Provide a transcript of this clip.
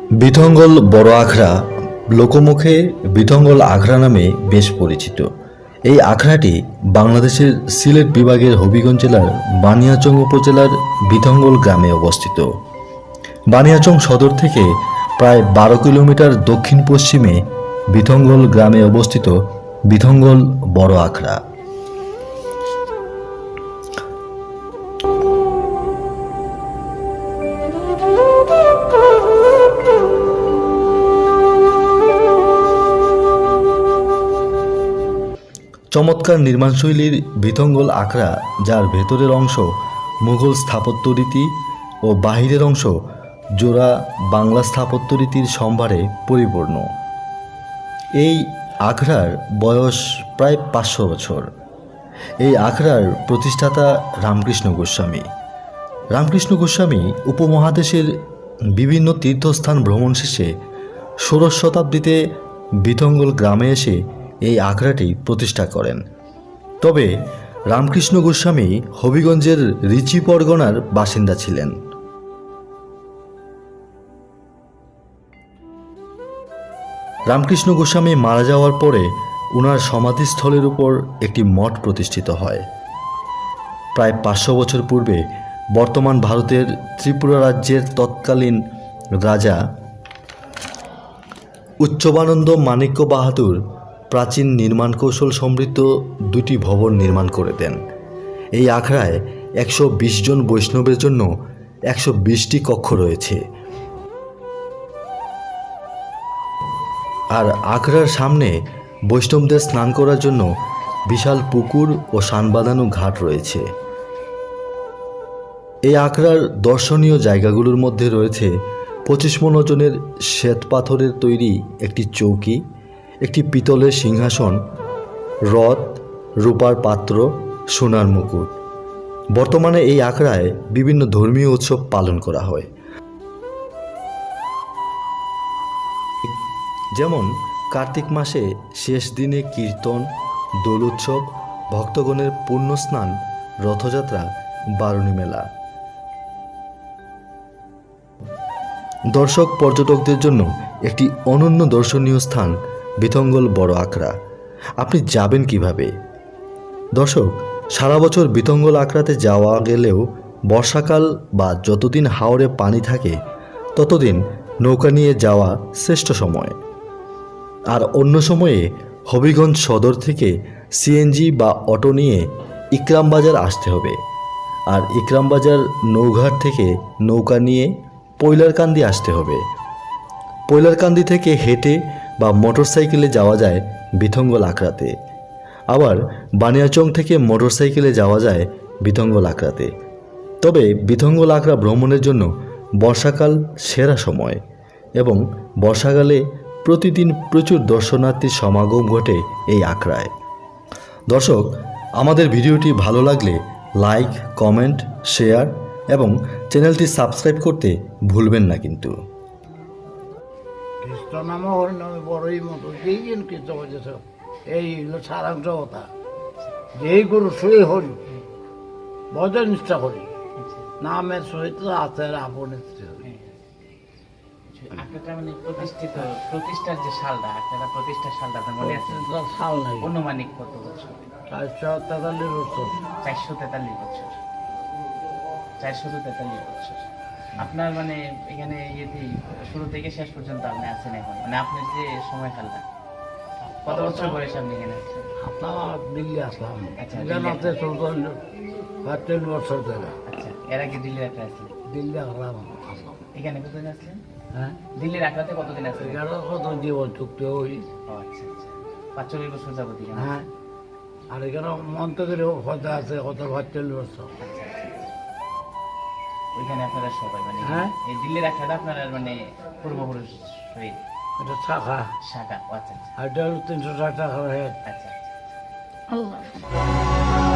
বিথঙ্গল বড় আখড়া লোকমুখে বিথঙ্গল আখড়া নামে বেশ পরিচিত। এই আখড়াটি বাংলাদেশের সিলেট বিভাগের হবিগঞ্জ জেলার বানিয়াচং উপজেলার বিথঙ্গল গ্রামে অবস্থিত। বানিয়াচং সদর থেকে প্রায় 12 কিলোমিটার দক্ষিণ পশ্চিমে বিথঙ্গল গ্রামে অবস্থিত বিথঙ্গল বড় আখড়া। চমৎকার নির্মাণশৈলীর বিথঙ্গল আখড়া, যার ভেতরের অংশ মুঘল স্থাপত্য রীতি ও বাহিরের অংশ জোড়া বাংলা স্থাপত্য রীতির সম্ভারে পরিপূর্ণ। এই আখড়ার বয়স প্রায় 500 বছর। এই আখড়ার প্রতিষ্ঠাতা রামকৃষ্ণ গোস্বামী। রামকৃষ্ণ গোস্বামী উপমহাদেশের বিভিন্ন তীর্থস্থান ভ্রমণ শেষে 16 শতাব্দীতে বিথঙ্গল গ্রামে এসে এই আখড়াটি প্রতিষ্ঠা করেন। তবে রামকৃষ্ণ গোস্বামী হবিগঞ্জের রিচি পরগনার বাসিন্দা ছিলেন। রামকৃষ্ণ গোস্বামী মারা যাওয়ার পরে ওনার সমাধিস্থলের উপর একটি মঠ প্রতিষ্ঠিত হয়। প্রায় 500 বছর পূর্বে বর্তমান ভারতের ত্রিপুরা রাজ্যের তৎকালীন রাজা উচ্চবানন্দ মাণিক্য বাহাদুর প্রাচীন নির্মাণ কৌশল সমৃদ্ধ দুটি ভবন নির্মাণ করে দেন। এই আখড়ায় 120 জন বৈষ্ণবের জন্য 120টি কক্ষ রয়েছে। আর আখড়ার সামনে বৈষ্ণবদের স্নান করার জন্য বিশাল পুকুর ও সানবাঁধানো ঘাট রয়েছে। এই আখড়ার দর্শনীয় জায়গাগুলোর মধ্যে রয়েছে 25 মণ ওজনের শ্বেত পাথরের তৈরি একটি চৌকি, একটি পিতলের সিংহাসন, রথ, রূপার পাত্র, সোনার মুকুট। বর্তমানে এই আখড়ায় বিভিন্ন ধর্মীয় উৎসব পালন করা হয়, যেমন কার্তিক মাসে শেষ দিনে কীর্তন, দোল উৎসব, ভক্তগণের পুণ্যস্নান, রথযাত্রা, বারুণী মেলা। দর্শক পর্যটকদের জন্য একটি অনন্য দর্শনীয় স্থান বিথঙ্গল বড় আখড়া। আপনি যাবেন কিভাবে? দর্শক, সারা বছর বিথঙ্গল আখড়াতে যাওয়া গেলেও বর্ষাকাল বা যতদিন হাওরে পানি থাকে ততদিন নৌকা নিয়ে যাওয়া শ্রেষ্ঠ সময়। আর অন্য সময়ে হবিগঞ্জ সদর থেকে সিএনজি বা অটো নিয়ে ইকরামবাজার আসতে হবে। আর ইকরামবাজার নৌঘাট থেকে নৌকা নিয়ে পৈলারকান্দি আসতে হবে। পৈলারকান্দি থেকে হেঁটে বা মোটরসাইকেলে যাওয়া যায় বিথঙ্গল আখড়াতে। আবার বানিয়াচং থেকে মোটরসাইকেলে যাওয়া যায় বিথঙ্গল আখড়াতে। তবে বিথঙ্গল আখড়া ভ্রমণের জন্য বর্ষাকাল সেরা সময়, এবং বর্ষাকালে প্রতিদিন প্রচুর দর্শনার্থীর সমাগম ঘটে এই আখড়ায়। দর্শক, আমাদের ভিডিওটি ভালো লাগলে লাইক, কমেন্ট, শেয়ার এবং চ্যানেলটি সাবস্ক্রাইব করতে ভুলবেন না কিন্তু। কৃষ্ণ নাম হরিনামে বড়ই মতো যেই যেন কৃষ্ণ হয়েছে, এই হলো সারাংশ কথা। যেই গুরু সেই হরি, ভজন নিষ্ঠা করি, নামের সহিত আছে আপনের হরি। আপনারা মানে প্রতিষ্ঠার যে সালটা, আপনারা প্রতিষ্ঠার সালটা আপনার মনে আছে? সাল নাই, অনুমানিক কত বছর? 443 বছর। 443 বছর। 443 বছর। আপনার মানে এখানে ইয়েতে শুরু থেকে শেষ পর্যন্ত আপনি আছেন এখন, মানে আপনার যে সময়কালটা কত বছর বয়সে আপনি এখানে আছেন? আপনার দিল্লি আসলাম। আচ্ছা, এখানে আছে 14 বছর ধরে। আচ্ছা, এর আগে দিল্লির আখড়া আসলেন? দিল্লি আসলাম। এখানে কতদিন আসলেন? হ্যাঁ, দিল্লির আখড়াতে কতদিন আসলেন? এখানে কত জীবন চুক্তি হই। ও আচ্ছা আচ্ছা, 45 বছর যাবত এখানে। হ্যাঁ, আর এখানে মন্ত্রগিরি কথা আছে কত 42 বছর। ওইখানে আপনারা সবাই মানে হ্যাঁ, এই দিল্লির আখড়াটা আপনারা মানে পূর্বপুরুষ শহীদ এটা শাখা। শাখা। ও আচ্ছা আচ্ছা আর এটা হলো 360 টাকা হেড। আচ্ছা আচ্ছা। Allah.